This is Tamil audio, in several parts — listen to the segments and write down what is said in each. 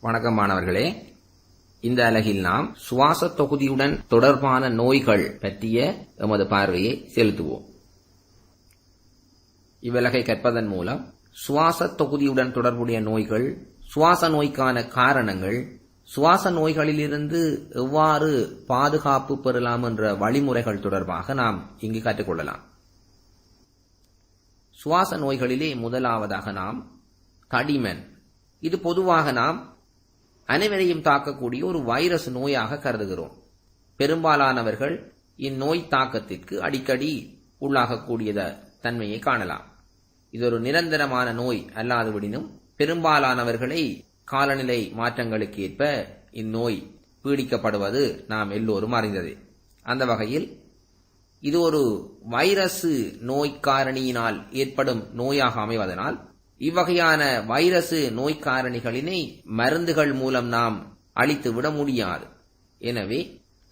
வணக்கம் மாணவர்களே, இந்த அலகில் நாம் சுவாச தொகுதியுடன் தொடர்பான நோய்கள் பற்றிய எமது பார்வையை செலுத்துவோம். இவ்வலகை கற்பதன் மூலம் சுவாச தொகுதியுடன் தொடர்புடைய நோய்கள், சுவாச நோய்க்கான காரணங்கள், சுவாச நோய்களிலிருந்து எவ்வாறு பாதுகாப்பு பெறலாம் என்ற வழிமுறைகள் தொடர்பாக நாம் இங்கு கற்றுக்கொள்ளலாம். சுவாச நோய்களிலே முதலாவதாக நாம் தடிமன். இது பொதுவாக நாம் அனைவரையும் தாக்கக்கூடிய ஒரு வைரஸ் நோயாக கருதுகிறோம். பெரும்பாலானவர்கள் இந்நோய் தாக்கத்திற்கு அடிக்கடி உள்ளாகக்கூடிய தன்மையை காணலாம். இது ஒரு நிரந்தரமான நோய் அல்லாதவிடினும் பெரும்பாலானவர்களை காலநிலை மாற்றங்களுக்கு ஏற்ப இந்நோய் பீடிக்கப்படுவது நாம் எல்லோரும் அறிந்ததே. அந்த வகையில் இது ஒரு வைரஸ் நோய்க்காரணியினால் ஏற்படும் நோயாக அமைவதனால் இவ்வகையான வைரஸ் நோய்க்காரணிகளினை மருந்துகள் மூலம் நாம் அழித்துவிட முடியாது. எனவே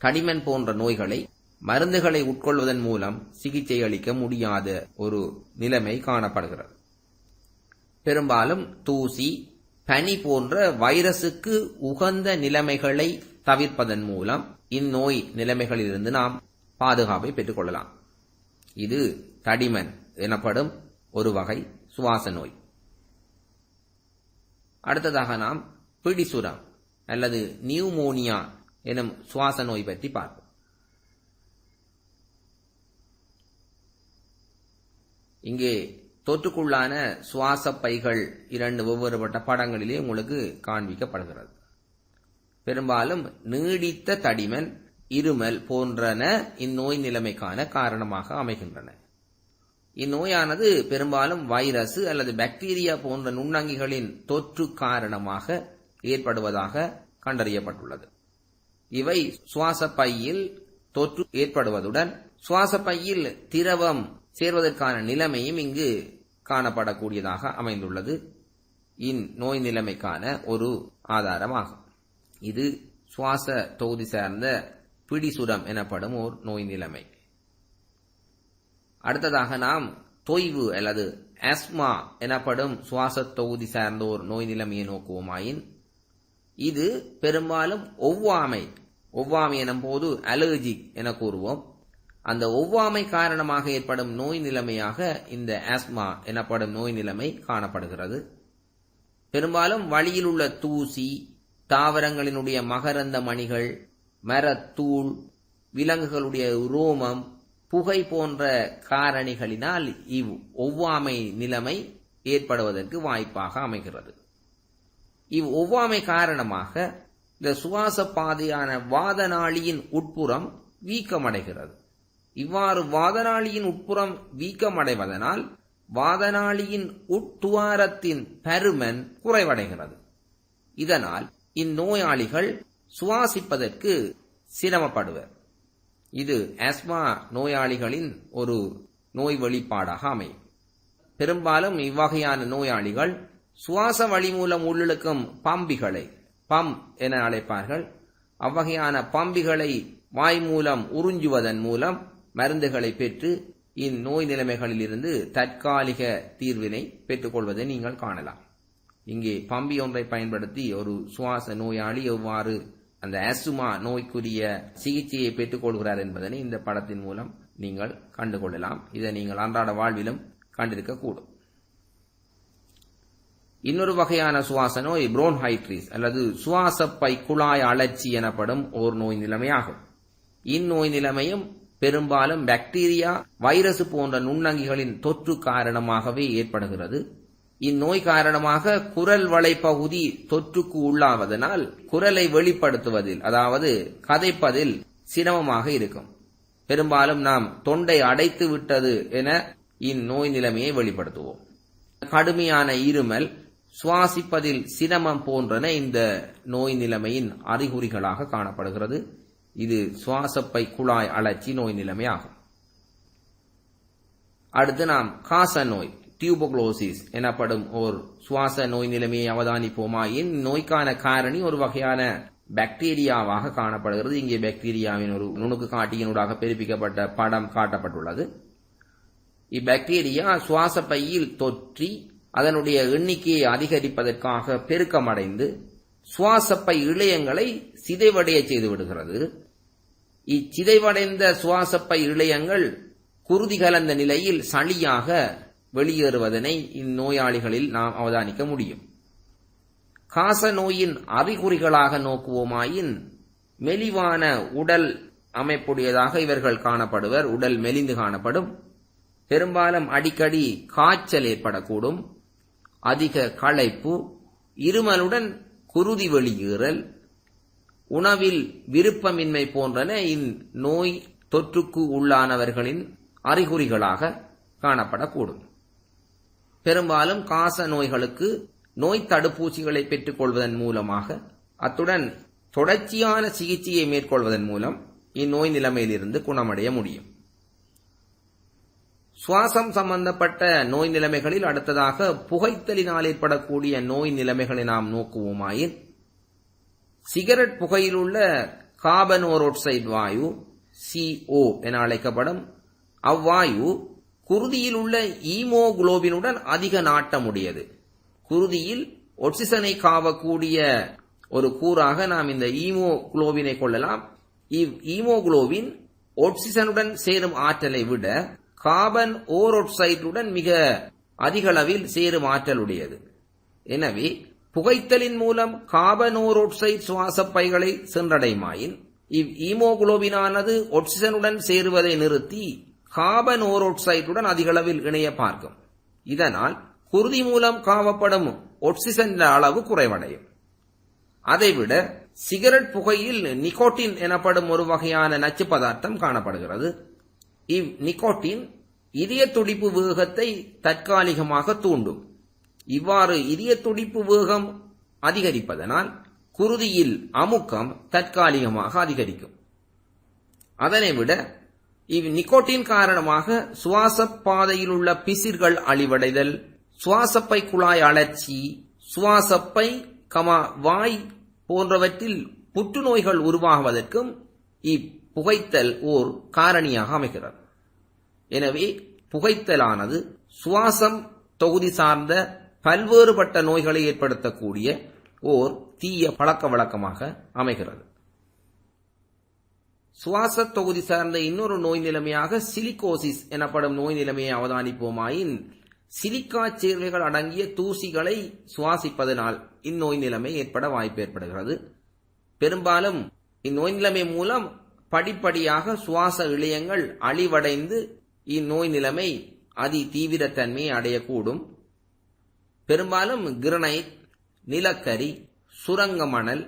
தடிமன் போன்ற நோய்களை மருந்துகளை உட்கொள்வதன் மூலம் சிகிச்சை அளிக்க முடியாத ஒரு நிலைமை காணப்படுகிறது. பெரும்பாலும் தூசி, பனி போன்ற வைரசுக்கு உகந்த நிலைமைகளை தவிர்ப்பதன் மூலம் இந்நோய் நிலைமைகளிலிருந்து நாம் பாதுகாப்பை பெற்றுக் கொள்ளலாம். இது தடிமன் எனப்படும் ஒரு வகை சுவாச நோய். அடுத்ததாக நாம் பிடிசுரம் அல்லது நியூமோனியா எனும் சுவாச நோய் பற்றி பார்ப்போம். இங்கே தொற்றுக்குள்ளான சுவாச பைகள் இரண்டு வெவ்வேறுபட்ட படங்களிலே உங்களுக்கு காண்பிக்கப்படுகிறது. பெரும்பாலும் நீடித்த தடிமன், இருமல் போன்றன இந்நோய் நிலைமைக்கான காரணமாக அமைகின்றன. இந்நோயானது பெரும்பாலும் வைரஸ் அல்லது பாக்டீரியா போன்ற நுண்ணங்கிகளின் தொற்று காரணமாக ஏற்படுவதாக கண்டறியப்பட்டுள்ளது. இவை சுவாச பையில் தொற்று ஏற்படுவதுடன் சுவாச பையில் திரவம் சேர்வதற்கான நிலைமையும் இங்கு காணப்படக்கூடியதாக அமைந்துள்ளது. இந்நோய் நிலைமைக்கான ஒரு ஆதாரமாகும். இது சுவாச தொகுதி சார்ந்த பிடிசுரம் எனப்படும் ஒரு நோய் நிலைமை. அடுத்ததாக நாம் தொய்வு அல்லது ஆஸ்மா எனப்படும் சுவாச தொகுதி சார்ந்த ஒரு நோய் நிலைமையை நோக்குவோமாயின், இது பெரும்பாலும் ஒவ்வாமை எனும் போது அலர்ஜிக் என கூறுவோம். அந்த ஒவ்வாமை காரணமாக ஏற்படும் நோய் நிலைமையாக இந்த ஆஸ்மா எனப்படும் நோய் நிலைமை காணப்படுகிறது. பெரும்பாலும் வழியில் உள்ள தூசி, தாவரங்களினுடைய மகரந்த மணிகள், மரத்தூள், விலங்குகளுடைய உரோமம், புகை போன்ற காரணிகளினால் ஒவ்வாமை நிலைமை ஏற்படுவதற்கு வாய்ப்பாக அமைகிறது. ஒவ்வாமை காரணமாக இந்த சுவாச பாதையான வாதநாளியின் உட்புறம் வீக்கமடைகிறது. இவ்வாறு வாதநாளியின் உட்புறம் வீக்கமடைவதனால் வாதநாளியின் உட்துவாரத்தின் பருமன் குறைவடைகிறது. இதனால் இந்நோயாளிகள் சுவாசிப்பதற்கு சிரமப்படுவர். இது ஆஸ்மா நோயாளிகளின் ஒரு நோய் வெளிப்பாடாக அமையும். பெரும்பாலும் இவ்வகையான நோயாளிகள் சுவாச வழி மூலம் உள்ளிழுக்கும் பம்பிகளை என அழைப்பார்கள். அவ்வகையான பம்பிகளை வாய் மூலம் உறிஞ்சுவதன் மூலம் மருந்துகளை பெற்று இந்நோய் நிலைமைகளில் இருந்து தற்காலிக தீர்வினை பெற்றுக்கொள்வதை நீங்கள் காணலாம். இங்கே பம்பி ஒன்றை பயன்படுத்தி ஒரு சுவாச நோயாளி எவ்வாறு அந்த ஆஸ்துமா நோய்க்குரிய சிகிச்சையை பெற்றுக் கொள்கிறார் என்பதனை இந்த படத்தின் மூலம் நீங்கள் கண்டுகொள்ளலாம். இதை நீங்கள் அன்றாட வாழ்விலும் கண்டிருக்கக்கூடும். இன்னொரு வகையான சுவாச நோய் புரோன்ஹைட்ரிஸ் அல்லது சுவாச பை குழாய் அழற்சி எனப்படும் ஓர் நோய் நிலைமையாகும். இந்நோய் நிலைமையும் பெரும்பாலும் பாக்டீரியா, வைரஸ் போன்ற நுண்ணங்கிகளின் தொற்று காரணமாகவே ஏற்படுகிறது. இந்நோய் காரணமாக குரல் வளைப்பகுதி தொற்றுக்கு உள்ளாவதனால் குரலை வெளிப்படுத்துவதில், அதாவது கதைப்பதில் சிரமமாக இருக்கும். பெரும்பாலும் நாம் தொண்டை அடைத்து விட்டது என இந்நோய் நிலைமையை வெளிப்படுத்துவோம். கடுமையான இருமல், சுவாசிப்பதில் சிரமம் போன்றன இந்த நோய் நிலைமையின் அறிகுறிகளாக காணப்படுகிறது. இது சுவாசப்பை குழாய் அழற்சி நோய் நிலைமையாகும். அடுத்து நாம் காச நோய், டியூபர்குலோசிஸ் எனப்படும் ஓர் சுவாச நோய் நிலைமையை அவதானிப்போமாயின், நோய்க்கான காரணி ஒரு வகையான பாக்டீரியாவாக காணப்படுகிறது. இங்கே பாக்டீரியாவின் ஒரு நுணுக்கு காட்டியினூடாக பெருப்பிக்கப்பட்ட படம் காட்டப்பட்டுள்ளது. இப்பாக்டீரியா சுவாச பையில் தொற்றி அதனுடைய எண்ணிக்கையை அதிகரிப்பதற்காக பெருக்கமடைந்து சுவாசப்பை இழையங்களை சிதைவடைய செய்து விடுகிறது. இச்சிதைவடைந்த சுவாசப்பை இழையங்கள் குருதி கலந்த நிலையில் சளியாக வெளியேறுவதனை இந்நோயாளிகளில் நாம் அவதானிக்க முடியும். காச நோயின் அறிகுறிகளாக நோக்குவோமாயின் மெலிவான உடல் அமைப்புடையதாக இவர்கள் காணப்படுவர். உடல் மெலிந்து காணப்படும். பெரும்பாலும் அடிக்கடி காய்ச்சல் ஏற்படக்கூடும். அதிக களைப்பு, இருமலுடன் குருதி வெளியேறல், உணவில் விருப்பமின்மை போன்றன இந்நோய் தொற்றுக்கு உள்ளானவர்களின் அறிகுறிகளாக காணப்படக்கூடும். பெரும்பாலும் காச நோய்களுக்கு நோய் தடுப்பூசிகளை பெற்றுக் கொள்வதன் மூலமாக, அத்துடன் தொடர்ச்சியான சிகிச்சையை மேற்கொள்வதன் மூலம் இந்நோய் நிலைமையிலிருந்து குணமடைய முடியும். சுவாசம் சம்பந்தப்பட்ட நோய் நிலைமைகளில் அடுத்ததாக புகைத்தலினால் ஏற்படக்கூடிய நோய் நிலைமைகளை நாம் நோக்குவோமாயின், சிகரெட் புகையில் உள்ள கார்பன் மோனாக்சைடு வாயு CO என அழைக்கப்படும் அவ்வாயு குருதியில் உள்ள ஈமோகுளோபினுடன் அதிக நாட்டமுடையது. குருதியில் ஆக்சிஜனை காவக்கூடிய ஒரு கூறாக நாம் இந்த ஈமோகுளோபினை கொள்ளலாம். ஈமோகுளோபின் ஆக்சிஜனுடன் சேரும் ஆற்றலை விட கார்பன் ஓராக்சைடுடன் மிக அதிக அளவில் சேரும் ஆற்றல் உடையது. எனவே புகைத்தலின் மூலம் கார்பன் ஓராக்சைடு சுவாச பைகளை சென்றடைமாயின் ஈமோகுளோபினானது ஆக்சிஜனுடன் சேருவதை நிறுத்தி கார்பன் ஓராக்சைடுடன் அதிக அளவில் இணைய பார்க்கும். இதனால் குருதி மூலம் காவப்படும் ஆக்சிஜன் அளவு குறைவடையும். அதைவிட சிகரெட் புகையில் நிக்கோட்டின் எனப்படும் ஒரு வகையான நச்சு பதார்த்தம் காணப்படுகிறது. நிக்கோட்டின் இதய துடிப்பு வேகத்தை தற்காலிகமாக தூண்டும். இவ்வாறு இதய துடிப்பு வேகம் அதிகரிப்பதனால் குருதியில் அமுக்கம் தற்காலிகமாக அதிகரிக்கும். அதனைவிட நிக்கோட்டின் காரணமாக சுவாச பாதையில் உள்ள பிசிர்கள் அழிவடைதல், சுவாசப்பை குழாய் அழற்சி, சுவாசப்பை வாய் போன்றவற்றில் புற்றுநோய்கள் உருவாகுவதற்கும் இப்புகைத்தல் ஓர் காரணியாக அமைகிறது. எனவே புகைத்தலானது சுவாசம் தொகுதி சார்ந்த பல்வேறுபட்ட நோய்களை ஏற்படுத்தக்கூடிய ஓர் தீய பழக்க வழக்கமாக அமைகிறது. சுவாச தொகுதி சார்ந்த இன்னொரு நோய் நிலைமையாக சிலிகோசிஸ் எனப்படும் நோய் நிலைமையை அவதானிப்போமாயின், சிலிக்கா சேர்வைகள் அடங்கிய தூசிகளை சுவாசிப்பதனால் இந்நோய் நிலைமை ஏற்பட வாய்ப்பு ஏற்படுகிறது. பெரும்பாலும் இந்நோய் நிலைமை மூலம் படிப்படியாக சுவாச இழையங்கள் அழிவடைந்து இந்நோய் நிலைமை அதி தீவிரத்தன்மையை அடையக்கூடும். பெரும்பாலும் கிரனைட், நிலக்கரி, சுரங்க மணல்,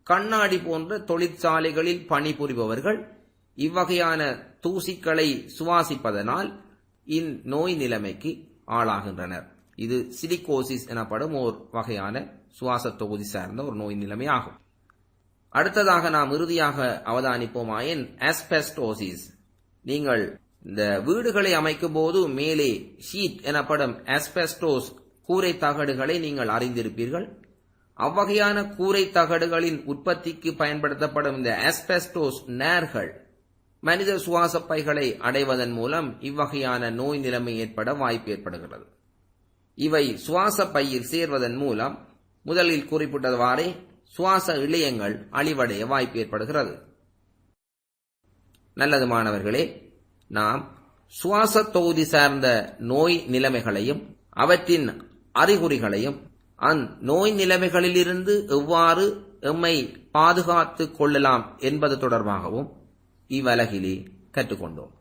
கண்ணாடி போன்ற தொழிற்சாலைகளில் பணிபுரிபவர்கள் இவ்வகையான தூசிகளை சுவாசிப்பதனால் இந்நோய் நிலைமைக்கு ஆளாகின்றனர். இது சிலிகோசிஸ் எனப்படும் ஓர் வகையான சுவாச தொகுதி சார்ந்த ஒரு நோய் நிலைமை ஆகும். அடுத்ததாக நாம் இறுதியாக அவதானிப்போமாயின் ஆஸ்பெஸ்டோசிஸ். நீங்கள் இந்த வீடுகளை அமைக்கும் போது மேலே ஷீட் எனப்படும் ஆஸ்பெஸ்டோஸ் கூரை தகடுகளை நீங்கள் அறிந்திருப்பீர்கள். அவ்வகையான கூரை தகடுகளின் உற்பத்திக்கு பயன்படுத்தப்படும் இந்த ஆஸ்பெஸ்டோஸ் நேர்கள் மனித சுவாச பைகளை அடைவதன் மூலம் இவ்வகையான நோய் நிலைமை ஏற்பட வாய்ப்பு ஏற்படுகிறது. இவை சுவாச பையில் சேர்வதன் மூலம் முதலில் குறிப்பிட்டவாறே சுவாச இழையங்கள் அழிவடைய வாய்ப்பு ஏற்படுகிறது. நல்லது மாணவர்களே, நாம் சுவாச தொகுதி சார்ந்த நோய் நிலைமைகளையும் அவற்றின் அறிகுறிகளையும் அந்நோய் நிலைமைகளிலிருந்து எவ்வாறு எம்மை பாதுகாத்துக் கொள்ளலாம் என்பது தொடர்பாகவும் இவ்வலகிலே கற்றுக்கொண்டோம்.